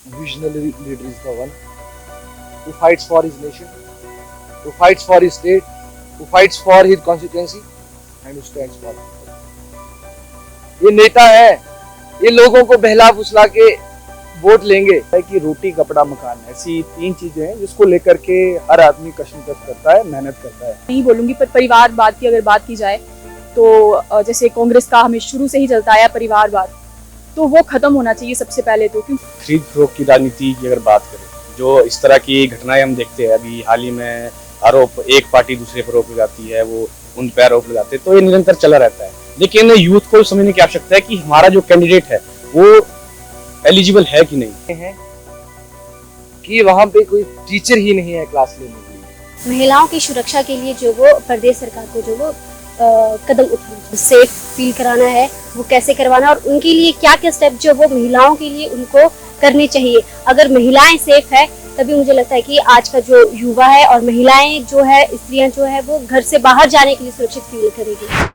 visionary leader is the one who fights for his nation, who fights for his state, who fights for his constituency and who stands for it. ये नेता है, ये लोगों को बहला फुसला के वोट लेंगे। कि रोटी कपड़ा मकान ऐसी 3 चीजें हैं जिसको लेकर के हर आदमी कशमकश करता है, मेहनत करता है। नहीं बोलूंगी, पर परिवारवाद की अगर बात की जाए तो जैसे कांग्रेस का हमें शुरू से ही चलता आया परिवारवाद, तो वो खत्म होना चाहिए सबसे पहले तो। क्योंकि खरीद फरोख्त की राजनीति की अगर बात करें, जो इस तरह की घटनाएं हम देखते हैं, अभी हाल ही में आरोप एक पार्टी दूसरे पर आरोप लगाती है, वो उन पर आरोप लगाते हैं, तो ये निरंतर चला रहता है। लेकिन यूथ को समझने की आवश्यकता है कि हमारा जो कैंडिडेट है वो एलिजिबल है कि नहीं है कि वहां पे कोई टीचर ही नहीं है क्लास लेने के लिए। महिलाओं की सुरक्षा के लिए जो वो प्रदेश सरकार को जो वो कदम उठाना चाहिए, सेफ फील कराना है, वो कैसे करवाना और उनके लिए क्या क्या स्टेप जो वो महिलाओं के लिए उनको करने चाहिए। अगर महिलाएं सेफ है तभी मुझे लगता है कि आज का जो युवा है और महिलाएं जो है, स्त्रियां जो है, वो घर से बाहर जाने के लिए सुरक्षित फील करेगी।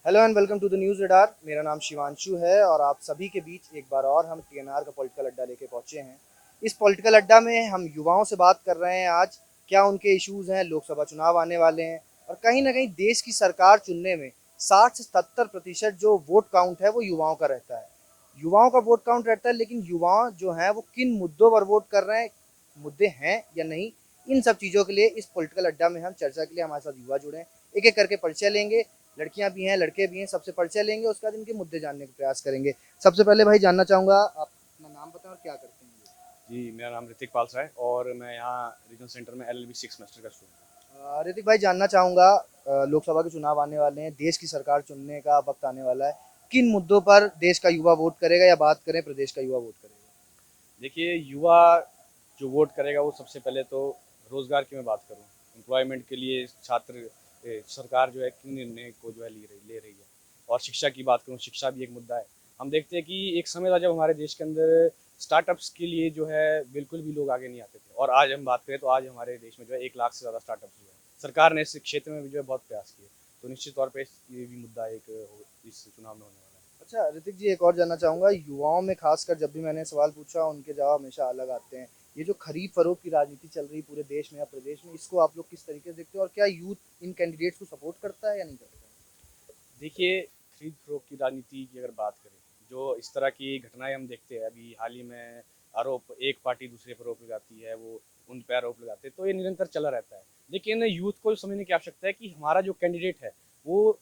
Hello and welcome to the news radar. मेरा नाम शिवांशु है और आप सभी के बीच एक बार और हम टीएनआर का पॉलिटिकल अड्डा लेके पहुंचे हैं। इस पॉलिटिकल अड्डा में हम युवाओं से बात कर रहे हैं आज, क्या उनके इश्यूज़ हैं, लोकसभा चुनाव आने वाले हैं और कहीं ना कहीं देश की सरकार चुनने में 60 से 70% जो वोट काउंट है वो युवाओं का रहता है। युवाओं का वोट काउंट रहता है, लेकिन युवा जो हैं वो किन मुद्दों पर वोट कर रहे हैं, मुद्दे हैं या नहीं, इन सब चीज़ों के लिए इस पॉलिटिकल अड्डा में हम चर्चा के लिए हमारे साथ युवा जुड़े हैं। एक एक करके परिचय लेंगे, लड़कियां भी हैं लड़के भी हैं, सबसे परिचय लेंगे, उसके बाद इनके मुद्दे जानने का प्रयास करेंगे। सबसे पहले भाई जानना चाहूँगा, आप अपना नाम बताएं और क्या करते हैं। जी, मेरा नाम ऋतिक पालसा है और मैं यहाँ रीजनल सेंटर में LLB 6 सेमेस्टर का स्टूडेंट हूँ। ऋतिक भाई जानना चाहूँगा, लोकसभा के चुनाव आने वाले हैं, देश की सरकार चुनने का वक्त आने वाला है, किन मुद्दों पर देश का युवा वोट करेगा या बात करें प्रदेश का युवा वोट करेगा? देखिए, युवा जो वोट करेगा वो सबसे पहले तो रोजगार की मैं बात करूँ, एम्प्लॉयमेंट के लिए छात्र सरकार जो है किन निर्णय को जो है ले रही है, और शिक्षा की बात करूँ, शिक्षा भी एक मुद्दा है। हम देखते हैं कि एक समय था जब हमारे देश के अंदर स्टार्टअप्स के लिए जो है बिल्कुल भी लोग आगे नहीं आते थे, और आज हम बात करें तो आज हमारे देश में जो है 1 लाख से ज़्यादा स्टार्टअप्स जो है सरकार ने इस क्षेत्र में भी जो है बहुत प्रयास किए। तो निश्चित तौर पर ये भी मुद्दा एक इस चुनाव में होने वाला है। अच्छा ऋतिक जी, एक और जानना चाहूँगा, युवाओं में खासकर जब भी मैंने सवाल पूछा उनके जवाब हमेशा अलग आते हैं। ये जो खरीद फरोख्त की राजनीति चल रही पूरे देश में या प्रदेश में, इसको आप लोग किस तरीके से देखते हो और क्या यूथ इन कैंडिडेट्स को सपोर्ट करता है या नहीं करता है? देखिए, खरीद फरोख्त की राजनीति की अगर बात करें, जो इस तरह की घटनाएं हम देखते हैं, अभी हाल ही में आरोप एक पार्टी दूसरे पर आरोप लगाती है, वो उन पर आरोप लगाते हैं, तो ये निरंतर चला रहता है। लेकिन यूथ को समझने की आवश्यकता है कि हमारा जो कैंडिडेट है वो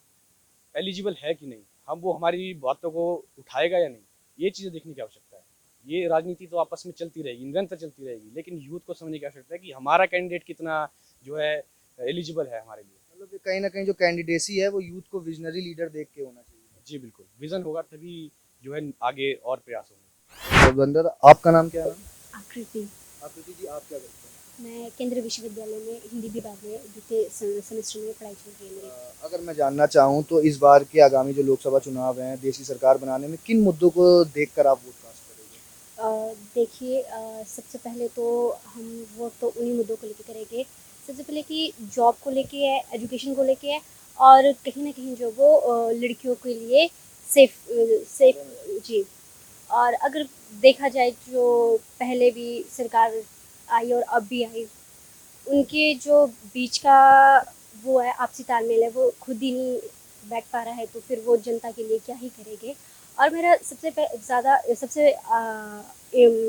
एलिजिबल है कि नहीं, हम वो हमारी बातों को उठाएगा या नहीं, ये चीज़ें देखने की आवश्यकता है। ये राजनीति तो आपस में चलती रहेगी, निरंतर चलती रहेगी, लेकिन यूथ को समझने की आवश्यकता है कि हमारा कैंडिडेट कितना जो है एलिजिबल है हमारे लिए। मतलब कहीं ना कहीं जो कैंडिडेसी है वो यूथ को विजनरी लीडर देख के होना चाहिए। जी बिल्कुल, विजन होगा तभी जो है आगे और प्रयास होंगे। तो बंदर, आपका नाम क्या है? आकृति। आकृति जी, आप क्या करते हैं? मैं केंद्रीय विश्वविद्यालय में हिंदी विभाग में द्वितीय सेमेस्टर में पढ़ाई चल रही है मेरी। अगर मैं जानना चाहूँ तो इस बार के आगामी जो लोकसभा चुनाव हैं, देश की सरकार बनाने में किन मुद्दों को देखकर आप वोट कास्ट करेंगे? देखिए, सबसे पहले तो हम वोट तो उन्हीं मुद्दों को लेके करेंगे। सबसे पहले कि जॉब को लेके है, एजुकेशन को लेके है, और कहीं ना कहीं जो वो लड़कियों के लिए सेफ जी। और अगर देखा जाए जो पहले भी सरकार आई और अब भी आई, उनके जो बीच का वो है आपसी तालमेल है, वो खुद ही नहीं बैठ पा रहा है, तो फिर वो जनता के लिए क्या ही करेंगे। और मेरा सबसे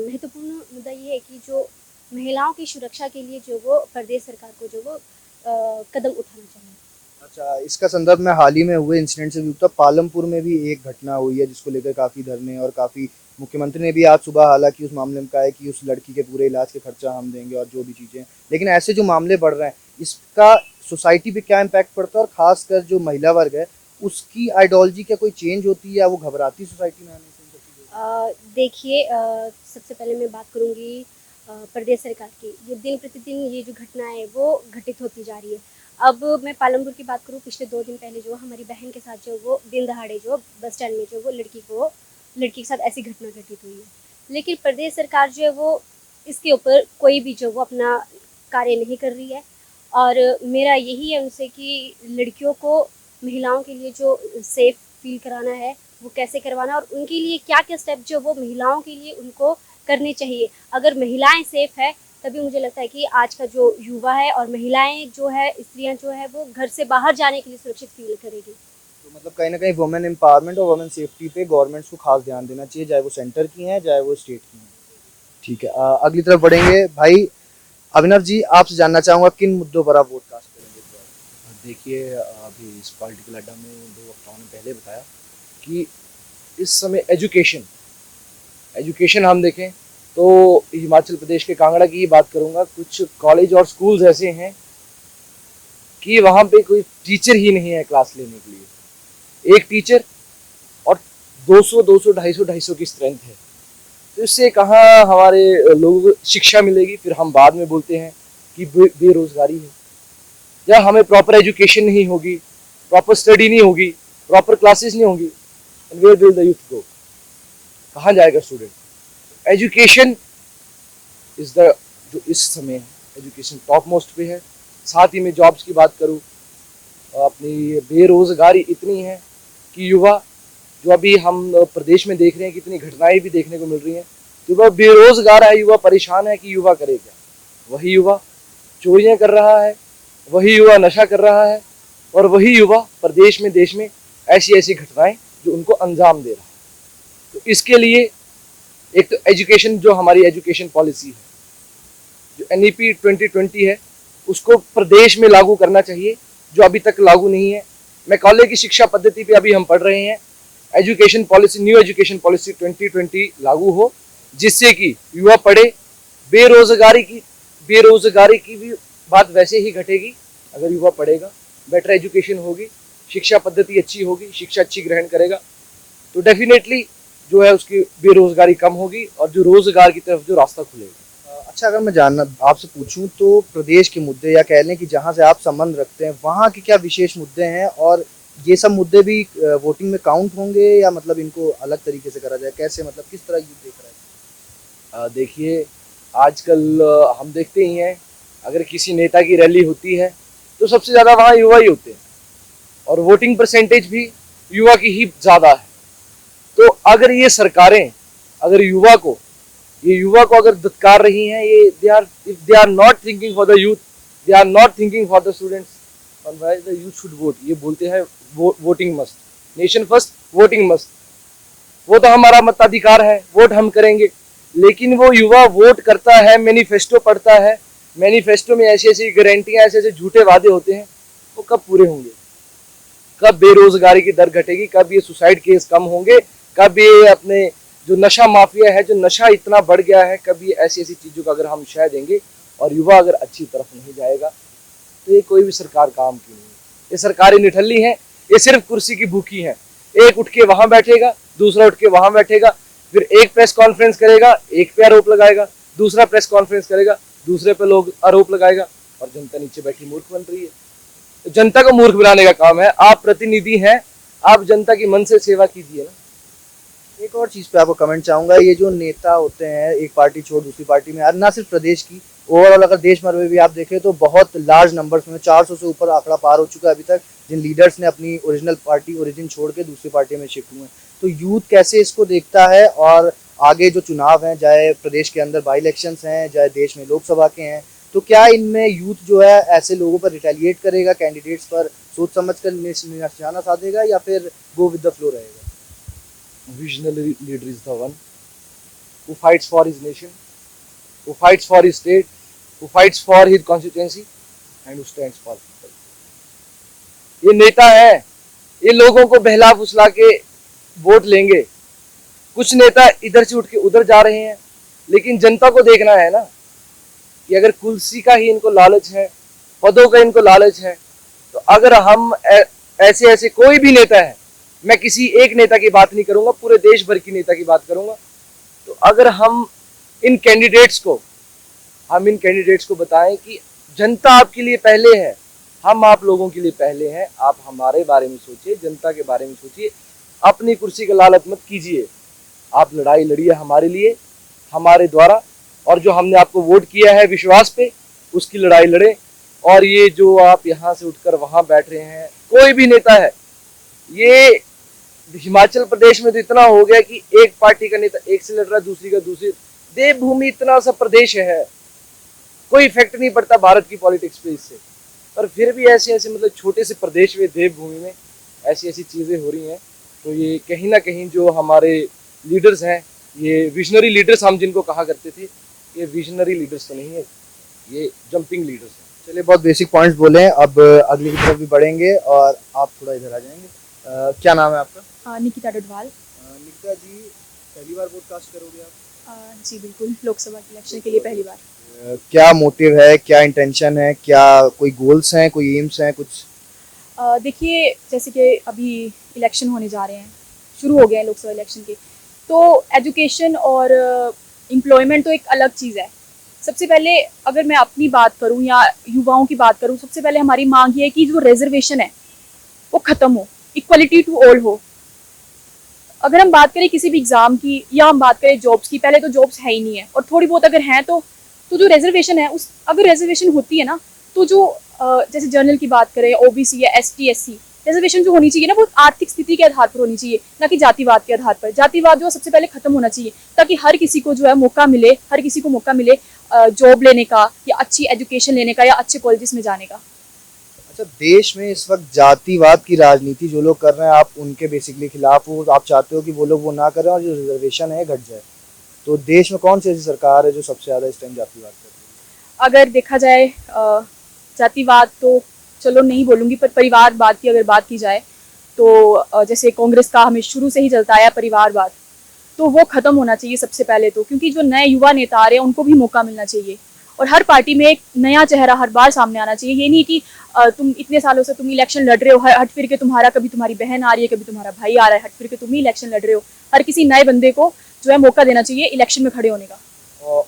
महत्वपूर्ण मुद्दा ये है कि जो महिलाओं की सुरक्षा के लिए जो वो प्रदेश सरकार को जो वो कदम उठाना चाहिए। अच्छा, इसका संदर्भ में हाल ही में हुए इंसिडेंट से भी उत्तर पालमपुर में भी एक घटना हुई है जिसको लेकर काफ़ी धरने और काफ़ी मुख्यमंत्री ने भी आज सुबह हालांकि उस मामले में कहा है कि उस लड़की के पूरे इलाज के खर्चा हम देंगे और जो भी चीज़ें, लेकिन ऐसे जो मामले बढ़ रहे हैं इसका सोसाइटी पे क्या इम्पैक्ट पड़ता है और खासकर जो महिला वर्ग है उसकी आइडियोलॉजी क्या कोई चेंज होती है या वो घबराती सोसाइटी में आने से? देखिए, सबसे पहले मैं बात करूँगी प्रदेश सरकार की। ये दिन प्रतिदिन ये जो घटनाएं है वो घटित होती जा रही है। अब मैं पालमपुर की बात करूँ, पिछले 2 दिन पहले जो हमारी बहन के साथ जो वो दिन दहाड़े जो बस स्टैंड में जो वो लड़की के साथ ऐसी घटना घटित हुई है। लेकिन प्रदेश सरकार जो है वो इसके ऊपर कोई भी जो वो अपना कार्य नहीं कर रही है। और मेरा यही है उनसे कि लड़कियों को, महिलाओं के लिए जो सेफ फील कराना है वो कैसे करवाना है और उनके लिए क्या क्या स्टेप जो वो महिलाओं के लिए उनको करने चाहिए। अगर महिलाएं सेफ है तभी मुझे लगता है कि आज का जो युवा है और महिलाएं जो है, स्त्रियां जो है, वो घर से बाहर जाने के लिए सुरक्षित फील करेगी। तो मतलब कहीं ना कहीं वुमेन एम्पावरमेंट और वुमेन सेफ्टी पे गवर्नमेंट्स को खास ध्यान देना चाहिए, चाहे वो सेंटर की हैं चाहे वो स्टेट की हैं। ठीक है, अगली तरफ बढ़ेंगे। भाई अभिनव जी, आपसे जानना चाहूँगा किन मुद्दों पर आप वोट कास्ट करेंगे इस बार? देखिए, अभी इस पॉलिटिकल अड्डा में 2 वक्ताओं ने पहले बताया कि इस समय एजुकेशन हम देखें तो हिमाचल प्रदेश के कांगड़ा की ही बात करूंगा, कुछ कॉलेज और स्कूल्स ऐसे हैं कि वहाँ पे कोई टीचर ही नहीं है क्लास लेने के लिए। एक टीचर और 200, 250 की स्ट्रेंथ है। तो इससे कहाँ हमारे लोगों को शिक्षा मिलेगी? फिर हम बाद में बोलते हैं कि बेरोजगारी है, या हमें प्रॉपर एजुकेशन नहीं होगी, प्रॉपर स्टडी नहीं होगी, प्रॉपर क्लासेस नहीं होंगी, and where will the youth go? कहाँ जाएगा स्टूडेंट? एजुकेशन इज द, जो इस समय एजुकेशन टॉप मोस्ट पे है। साथ ही में जॉब्स की बात करूँ, अपनी बेरोजगारी इतनी है कि युवा जो अभी हम प्रदेश में देख रहे हैं, कितनी घटनाएं भी देखने को मिल रही हैं। युवा बेरोजगार है, युवा परेशान है कि युवा करे क्या? वही युवा चोरियां कर रहा है, वही युवा नशा कर रहा है, और वही युवा प्रदेश में, देश में ऐसी ऐसी घटनाएं जो उनको अंजाम दे रहा है। तो इसके लिए एक तो एजुकेशन, जो हमारी एजुकेशन पॉलिसी है, जो NEP 2020 है, उसको प्रदेश में लागू करना चाहिए, जो अभी तक लागू नहीं है। मैकॉले की शिक्षा पद्धति पे अभी हम पढ़ रहे हैं। Education policy, new education policy 2020 लागू हो, जिससे कि युवा पढ़े। बेरोजगारी की भी बात वैसे ही घटेगी अगर युवा पढ़ेगा, बेटर एजुकेशन होगी, शिक्षा पद्धति अच्छी होगी, शिक्षा अच्छी ग्रहण करेगा, तो डेफिनेटली जो है उसकी बेरोजगारी कम होगी और जो रोजगार की तरफ जो रास्ता खुलेगा। अच्छा, अगर मैं जानना आपसे पूछूं तो प्रदेश के मुद्दे, या कह लें कि जहां से आप संबंध रखते हैं, वहां के क्या विशेष मुद्दे हैं, और ये सब मुद्दे भी वोटिंग में काउंट होंगे, या मतलब इनको अलग तरीके से करा जाए? कैसे, मतलब किस तरह यूथ देख रहा है? देखिए, आजकल हम देखते ही हैं, अगर किसी नेता की रैली होती है तो सबसे ज़्यादा वहाँ युवा ही होते हैं, और वोटिंग परसेंटेज भी युवा की ही ज़्यादा है। तो अगर ये सरकारें अगर युवा को अगर धत्कार रही हैं, ये if they are not thinking for the youth, they are not thinking for the students, और why the youth should vote? ये बोलते हैं voting must, nation first, voting must. वो तो हमारा मताधिकार है, वोट हम करेंगे, लेकिन वो युवा वोट करता है, मैनिफेस्टो पढ़ता है, मैनिफेस्टो में ऐसी ऐसी गारंटियां, ऐसे ऐसे झूठे वादे होते हैं, वो कब पूरे होंगे? कब बेरोजगारी की दर घटेगी? कब ये सुसाइड केस कम होंगे? कब ये अपने जो नशा माफिया है, जो नशा इतना बढ़ गया है, कब ये ऐसी ऐसी चीजों का अगर हम शय देंगे और युवा अगर अच्छी तरफ नहीं जाएगा, तो ये कोई भी सरकार काम की नहीं। ये सरकारें निठल्ली हैं, ये सिर्फ कुर्सी की भूखी हैं। एक उठ के वहां बैठेगा, दूसरा उठ के वहां बैठेगा, फिर एक प्रेस कॉन्फ्रेंस करेगा, एक पे आरोप लगाएगा, दूसरा प्रेस कॉन्फ्रेंस करेगा, दूसरे पे लोग आरोप लगाएगा, और जनता नीचे बैठी मूर्ख बन रही है। तो जनता को मूर्ख बनाने का काम है। आप प्रतिनिधि हैं, आप जनता की मन से सेवा कीजिए ना। एक और चीज़ पे आपको कमेंट चाहूँगा, ये जो नेता होते हैं एक पार्टी छोड़ दूसरी पार्टी में, ना सिर्फ प्रदेश की, ओवरऑल अगर देश भर में भी आप देखें तो बहुत लार्ज नंबर्स में, 400 से ऊपर आंकड़ा पार हो चुका है अभी तक, जिन लीडर्स ने अपनी ओरिजिनल पार्टी ओरिजिन छोड़ के दूसरी पार्टी में शिफ्ट हुए हैं। तो यूथ कैसे इसको देखता है, और आगे जो चुनाव हैं, चाहे प्रदेश के अंदर बाई इलेक्शंस हैं, चाहे देश में लोकसभा के हैं, तो क्या इनमें यूथ जो है ऐसे लोगों पर रिटेलिएट करेगा, कैंडिडेट्स पर सोच समझ कर निशाना साधेगा, या फिर गो विद द फ्लो रहेगा? Visionary leader is the one who fights for his nation, who fights for his state, who fights for his constituency, and who stands for people. ये नेता है, ये लोगों को बहला फुसला के वोट लेंगे। कुछ नेता इधर से उठ के उधर जा रहे हैं, लेकिन जनता को देखना है ना कि अगर कुर्सी का ही इनको लालच है, पदों का इनको लालच है, तो अगर हम ऐसे ऐसे कोई भी नेता है, मैं किसी एक नेता की बात नहीं करूंगा, पूरे देश भर की नेता की बात करूंगा, तो अगर हम इन कैंडिडेट्स को बताएं कि जनता आपके लिए पहले है, हम आप लोगों के लिए पहले हैं, आप हमारे बारे में सोचिए, जनता के बारे में सोचिए, अपनी कुर्सी का लालच मत कीजिए। आप लड़ाई लड़िए हमारे लिए, हमारे द्वारा, और जो हमने आपको वोट किया है विश्वास पे, उसकी लड़ाई लड़े। और ये जो आप यहाँ से उठकर वहाँ बैठ रहे हैं, कोई भी नेता है, ये हिमाचल प्रदेश में तो इतना हो गया कि एक पार्टी का नेता एक से लड़ रहा है, दूसरी का दूसरी। देवभूमि इतना सा प्रदेश है, कोई इफेक्ट नहीं पड़ता भारत की पॉलिटिक्स पे इससे, पर फिर भी ऐसे ऐसे मतलब छोटे से प्रदेश में, देवभूमि में ऐसी ऐसी चीजें हो रही हैं। तो ये कहीं ना कहीं जो हमारे लीडर्स हैं, ये विजनरी लीडर्स हम जिनको कहा करते थे, ये विजनरी लीडर्स तो नहीं है, ये जंपिंग लीडर्स हैं। चलिए, बहुत बेसिक पॉइंट्स बोले हैं, अब अगली की तरफ भी बढ़ेंगे और आप थोड़ा इधर आ जाएंगे। क्या नाम है आपका? निकिता डडवाल। निकिता जी, पहली बार वोट कास्ट करोगे आप? जी बिल्कुल, लोकसभा इलेक्शन के लिए पहली बार। क्या मोटिव है, क्या इंटेंशन है, क्या कोई गोल्स हैं, कोई एम्स हैं कुछ? देखिए, जैसे कि अभी इलेक्शन होने जा रहे हैं, शुरू हो गए हैं लोकसभा इलेक्शन के, तो एजुकेशन और एम्प्लॉयमेंट तो एक अलग चीज़ है। सबसे पहले अगर मैं अपनी बात करूं या युवाओं की बात करूं, सबसे पहले हमारी मांग ये है कि जो रिजर्वेशन है वो ख़त्म हो, इक्वलिटी टू ऑल हो। अगर हम बात करें किसी भी एग्ज़ाम की या हम बात करें जॉब्स की, पहले तो जॉब्स है ही नहीं है, और थोड़ी बहुत अगर हैं तो जो रिजर्वेशन है, उस अगर रिजर्वेशन होती है ना, तो जो जैसे जर्नल की बात करें, ओबीसी या एसटी एससी, रिजर्वेशन जो होनी चाहिए ना, वो आर्थिक स्थिति के आधार पर होनी चाहिए, ना कि जातिवाद के आधार पर। जातिवाद जो सबसे पहले खत्म होना चाहिए, ताकि हर किसी को जो है मौका मिले, हर किसी को मौका मिले जॉब लेने का या अच्छी एजुकेशन लेने का या अच्छे कॉलेजेस में जाने का। अच्छा, देश में इस वक्त जातिवाद की राजनीति जो लोग कर रहे हैं, आप उनके बेसिकली खिलाफ हो? आप चाहते हो कि वो लोग वो ना करें और जो रिजर्वेशन है घट जाए? तो देश में कौन सी ऐसी सरकार है जो सबसे ज़्यादा इस टाइम जातिवाद कर रही है? अगर देखा जाए जातिवाद तो चलो नहीं बोलूँगी, पर परिवारवाद की अगर बात की जाए तो जैसे कांग्रेस का हमें शुरू से ही चलता आया परिवारवाद, तो वो ख़त्म होना चाहिए सबसे पहले तो, क्योंकि जो नए युवा नेता आ रहे हैं उनको भी मौका मिलना चाहिए, और हर पार्टी में एक नया चेहरा हर बार सामने आना चाहिए। ये नहीं कि तुम इतने सालों से तुम इलेक्शन लड़ रहे हो, हट फिर के तुम्हारा, कभी तुम्हारी बहन आ रही है, कभी तुम्हारा भाई आ रहा है, हट फिर के तुम ही इलेक्शन लड़ रहे हो। हर किसी नए बंदे को जो है मौका देना चाहिए इलेक्शन में खड़े होने का।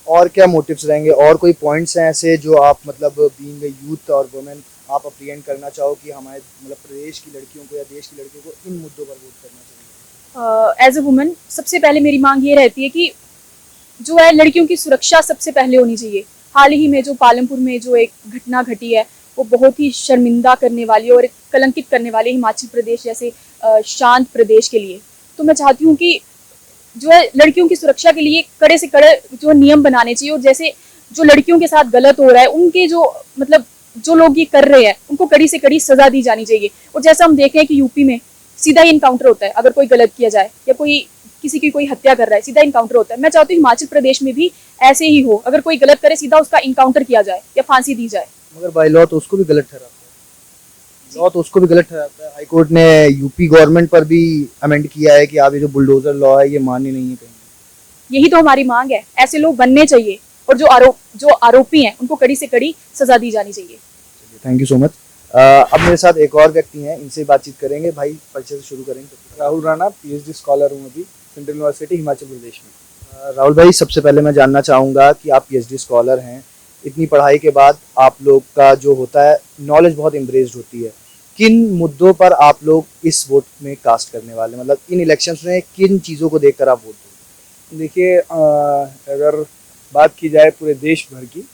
और क्या मोटिव्स रहेंगे, और कोई पॉइंट्स हैं ऐसे जो आप मतलब बीइंग अ यूथ और वुमेन आप अप्रिहेंड करना चाहो कि हमारे मतलब प्रदेश की लड़कियों को या देश की लड़कियों को इन मुद्दों पर वोट करना चाहिए? एज ए वुमन सबसे पहले मेरी मांग ये रहती है कि जो है लड़कियों की सुरक्षा सबसे पहले होनी चाहिए। हाल ही में जो पालमपुर में जो एक घटना घटी है, वो बहुत ही शर्मिंदा करने वाली और कलंकित करने वाली हिमाचल प्रदेश जैसे शांत प्रदेश के लिए। तो मैं चाहती हूँ कि जो है लड़कियों की सुरक्षा के लिए कड़े से कड़े जो नियम बनाने चाहिए, और जैसे जो लड़कियों के साथ गलत हो रहा है, उनके जो मतलब जो लोग ये कर रहे हैं उनको कड़ी से कड़ी सजा दी जानी चाहिए। और जैसा हम देख रहे हैं कि यूपी में सीधा ही इनकाउंटर होता है, अगर कोई गलत किया जाए या कोई किसी की कोई हत्या कर रहा है, सीधा इनकाउंटर होता है। मैं चाहती हूँ हिमाचल प्रदेश में भी ऐसे ही हो, अगर कोई गलत करे सीधा उसका इनकाउंटर किया जाए या फांसी दी जाए। मगर बाई लॉ तो उसको भी गलत ठहराता है, लॉ तो उसको भी गलत ठहराता है। हाईकोर्ट ने यूपी गवर्नमेंट पर भी अमेंड किया है कि आप ये जो बुलडोजर लॉ है ये मान्य नहीं है कहीं। यही तो हमारी मांग है, ऐसे लोग बनने चाहिए, और जो आरोपी हैं उनको कड़ी से कड़ी सजा दी जानी चाहिए। Thank you so much. अब मेरे साथ एक और व्यक्ति हैं, इनसे बातचीत करेंगे। भाई, परिचय से शुरू करेंगे। राहुल राणा, पीएचडी स्कॉलर हूँ अभी सेंट्रल यूनिवर्सिटी हिमाचल प्रदेश में। राहुल भाई, सबसे पहले मैं जानना चाहूँगा कि आप पीएचडी स्कॉलर हैं, इतनी पढ़ाई के बाद आप लोग का जो होता है नॉलेज बहुत एम्ब्रेस्ड होती है, किन मुद्दों पर आप लोग इस वोट में कास्ट करने वाले, मतलब इन इलेक्शंस में किन चीज़ों को देखकर आप वोट देंगे? देखिए, अगर बात की जाए पूरे देश भर की,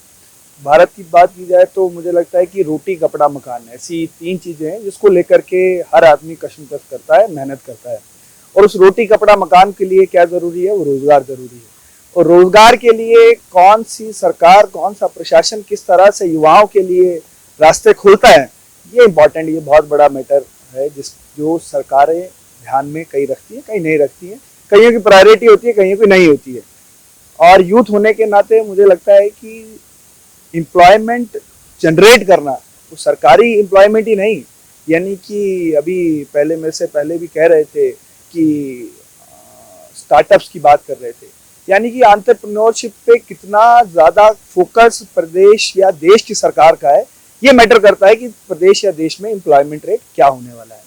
भारत की बात की जाए तो मुझे लगता है कि रोटी कपड़ा मकान ऐसी 3 चीज़ें हैं जिसको लेकर के हर आदमी कशमकश करता है, मेहनत करता है। और उस रोटी कपड़ा मकान के लिए क्या ज़रूरी है? वो रोज़गार ज़रूरी है। और रोज़गार के लिए कौन सी सरकार, कौन सा प्रशासन किस तरह से युवाओं के लिए रास्ते खोलता है, ये इम्पॉर्टेंट, ये बहुत बड़ा मैटर है जो सरकारें ध्यान में कहीं रखती हैं, कहीं नहीं रखती हैं। कईयों की प्रायोरिटी होती है, कईयों की नहीं होती है। और यूथ होने के नाते मुझे लगता है कि एम्प्लॉयमेंट जनरेट करना, वो सरकारी एम्प्लॉयमेंट ही नहीं, यानी कि अभी पहले मेरे से पहले भी कह रहे थे कि स्टार्टअप्स की बात कर रहे थे, यानी कि एंटरप्रेन्योरशिप पे कितना ज़्यादा फोकस प्रदेश या देश की सरकार का है, ये मैटर करता है कि प्रदेश या देश में एम्प्लॉयमेंट रेट क्या होने वाला है।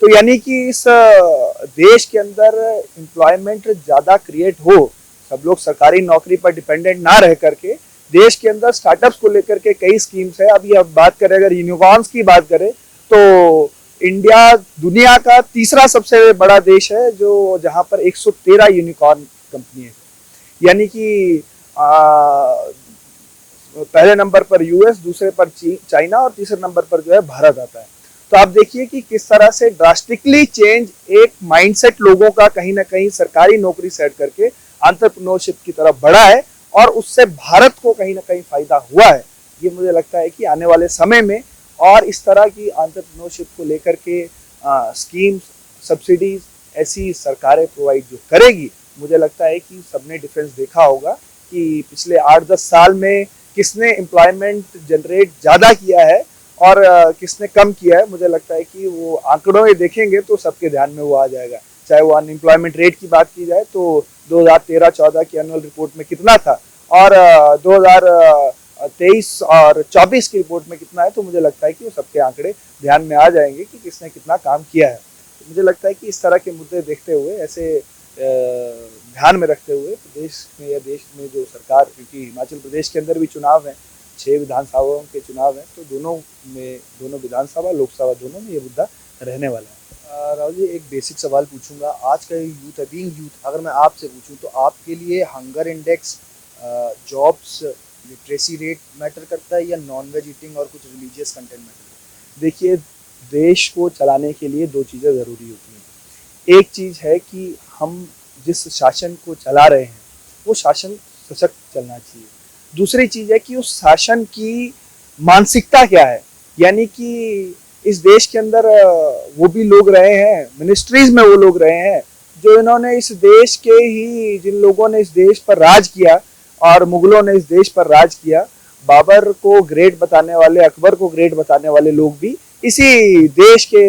तो यानी कि इस देश के अंदर एम्प्लॉयमेंट ज़्यादा क्रिएट हो, सब लोग सरकारी नौकरी पर डिपेंडेंट ना रह करके देश के अंदर स्टार्टअप्स को लेकर के कई स्कीम्स है। अभी अब बात करें, अगर यूनिकॉर्न्स की बात करें तो इंडिया दुनिया का तीसरा सबसे बड़ा देश है जो जहां पर 113 यूनिकॉर्न कंपनी है, यानी कि पहले नंबर पर यूएस, दूसरे पर चाइना और तीसरे नंबर पर जो है भारत आता है। तो आप देखिए कि किस तरह से ड्रास्टिकली चेंज एक माइंडसेट लोगों का कहीं ना कहीं सरकारी नौकरी सेट करके एंटरप्रेन्योरशिप की तरफ बढ़ा है और उससे भारत को कहीं ना कहीं फायदा हुआ है। ये मुझे लगता है कि आने वाले समय में और इस तरह की एंटरप्रेन्योरशिप को लेकर के स्कीम्स, सब्सिडीज ऐसी सरकारें प्रोवाइड जो करेगी, मुझे लगता है कि सबने डिफरेंस देखा होगा कि पिछले 8-10 साल में किसने एम्प्लॉयमेंट जनरेट ज़्यादा किया है और किसने कम किया है। मुझे लगता है कि वो आंकड़ों में देखेंगे तो सबके ध्यान में वो आ जाएगा। चाहे वो अनएम्प्लॉयमेंट रेट की बात की जाए तो 2013-14 की एनुअल रिपोर्ट में कितना था और 2023 और 24 की रिपोर्ट में कितना है, तो मुझे लगता है कि वो सबके आंकड़े ध्यान में आ जाएंगे कि किसने कितना काम किया है। तो मुझे लगता है कि इस तरह के मुद्दे देखते हुए, ऐसे ध्यान में रखते हुए प्रदेश में या देश में जो सरकार, क्योंकि हिमाचल प्रदेश के अंदर भी चुनाव है, 6 विधानसभाओं के चुनाव हैं, तो दोनों विधानसभा, लोकसभा दोनों में ये मुद्दा रहने वाला है। राहुल जी, एक बेसिक सवाल पूछूंगा। आज का यूथ है, बीइंग यूथ, अगर मैं आपसे पूछूं तो आपके लिए hunger index, jobs, literacy rate matter करता है या नॉन वेज ईटिंग और कुछ रिलीजियस कंटेंट मैटर करता देखिए, देश को चलाने के लिए 2 चीज़ें ज़रूरी होती हैं। एक चीज़ है कि हम जिस शासन को चला रहे हैं वो शासन सशक्त चलना चाहिए। दूसरी चीज़ है कि उस शासन की मानसिकता क्या है, यानी कि इस देश के अंदर वो भी लोग रहे हैं, मिनिस्ट्रीज में वो लोग रहे हैं जो इन्होंने इस देश के ही, जिन लोगों ने इस देश पर राज किया और मुगलों ने इस देश पर राज किया, बाबर को ग्रेट बताने वाले, अकबर को ग्रेट बताने वाले लोग भी इसी देश के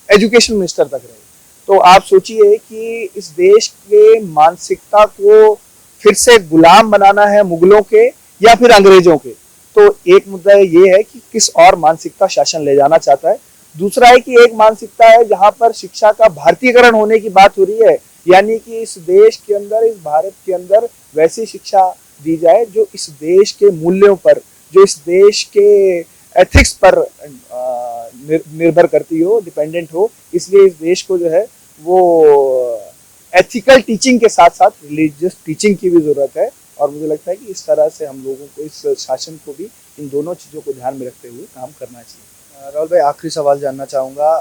एजुकेशन मिनिस्टर तक रहे। तो आप सोचिए कि इस देश के मानसिकता को फिर से गुलाम बनाना है मुगलों के या फिर अंग्रेजों के। तो एक मुद्दा ये है कि किस और मानसिकता शासन ले जाना चाहता है। दूसरा है कि एक मानसिकता है जहां पर शिक्षा का भारतीयकरण होने की बात हो रही है, यानी कि इस देश के अंदर, इस भारत के अंदर वैसी शिक्षा दी जाए जो इस देश के मूल्यों पर, जो इस देश के एथिक्स पर निर्भर करती हो, डिपेंडेंट हो। इसलिए इस देश को जो है वो एथिकल टीचिंग के साथ साथ रिलीजियस टीचिंग की भी ज़रूरत है। और मुझे लगता है कि इस तरह से हम लोगों को, इस शासन को भी इन दोनों चीज़ों को ध्यान में रखते हुए काम करना चाहिए। राहुल भाई, आखिरी सवाल जानना चाहूँगा।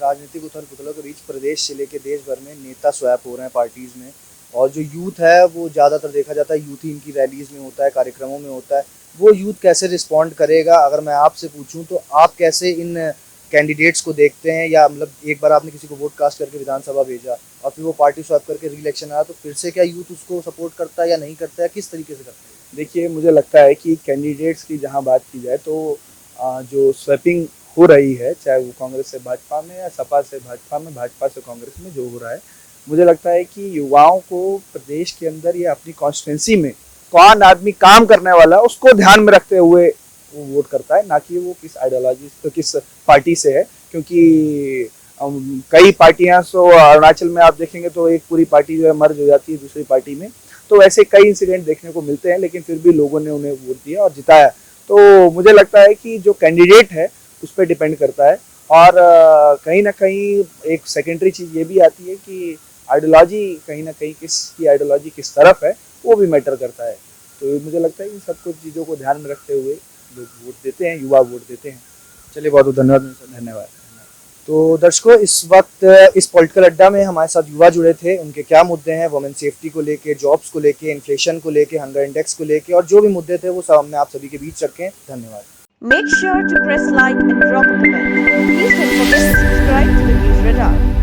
राजनीतिक उथल पुथलों के बीच प्रदेश से लेकर देश भर में नेता स्वैप हो रहे हैं पार्टीज़ में, और जो यूथ है वो ज़्यादातर देखा जाता है यूथ ही इनकी रैलीज़ में होता है, कार्यक्रमों में होता है। वो यूथ कैसे रिस्पॉन्ड करेगा? अगर मैं आपसे पूछूं तो आप कैसे इन कैंडिडेट्स को देखते हैं? या मतलब एक बार आपने किसी को वोट कास्ट करके विधानसभा भेजा और फिर वो पार्टी स्वैप करके री इलेक्शन आया, तो फिर से क्या यूथ उसको सपोर्ट करता है या नहीं करता है? किस तरीके से करता है? देखिए, मुझे लगता है कि कैंडिडेट्स की जहां बात की जाए तो जो स्वैपिंग हो रही है, चाहे वो कांग्रेस से भाजपा में या सपा से भाजपा में, भाजपा से कांग्रेस में जो हो रहा है, मुझे लगता है कि युवाओं को प्रदेश के अंदर या अपनी कॉन्स्टिट्यूंसी में कौन आदमी काम करने वाला है उसको ध्यान में रखते हुए वो वोट करता है, ना कि वो किस आइडियोलॉजी, तो किस पार्टी से है। क्योंकि कई पार्टियां, सो अरुणाचल में आप देखेंगे तो एक पूरी पार्टी जो है मर्ज हो जाती है दूसरी पार्टी में, तो ऐसे कई इंसिडेंट देखने को मिलते हैं, लेकिन फिर भी लोगों ने उन्हें वोट दिया और जिताया। तो मुझे लगता है कि जो कैंडिडेट है उस पर डिपेंड करता है। और कहीं ना कहीं एक सेकेंडरी चीज़ ये भी आती है कि आइडियोलॉजी, कहीं ना कहीं किसकी आइडियोलॉजी किस तरफ है वो भी मैटर करता है। तो मुझे लगता है इन सब कुछ चीज़ों को ध्यान में रखते हुए लोग वोट देते हैं, युवा वोट देते हैं। चलिए, बहुत बहुत धन्यवाद। धन्यवाद। तो दर्शकों, इस वक्त इस पॉलिटिकल अड्डा में हमारे साथ युवा जुड़े थे। उनके क्या मुद्दे हैं, वुमेन सेफ्टी को लेके, जॉब्स को लेके, इन्फ्लेशन को लेके, हंगर इंडेक्स को लेके, और जो भी मुद्दे थे वो सब हमने आप सभी के बीच रखे। धन्यवाद। Make sure to press like and drop a comment. Please don't forget to subscribe to the News Radar.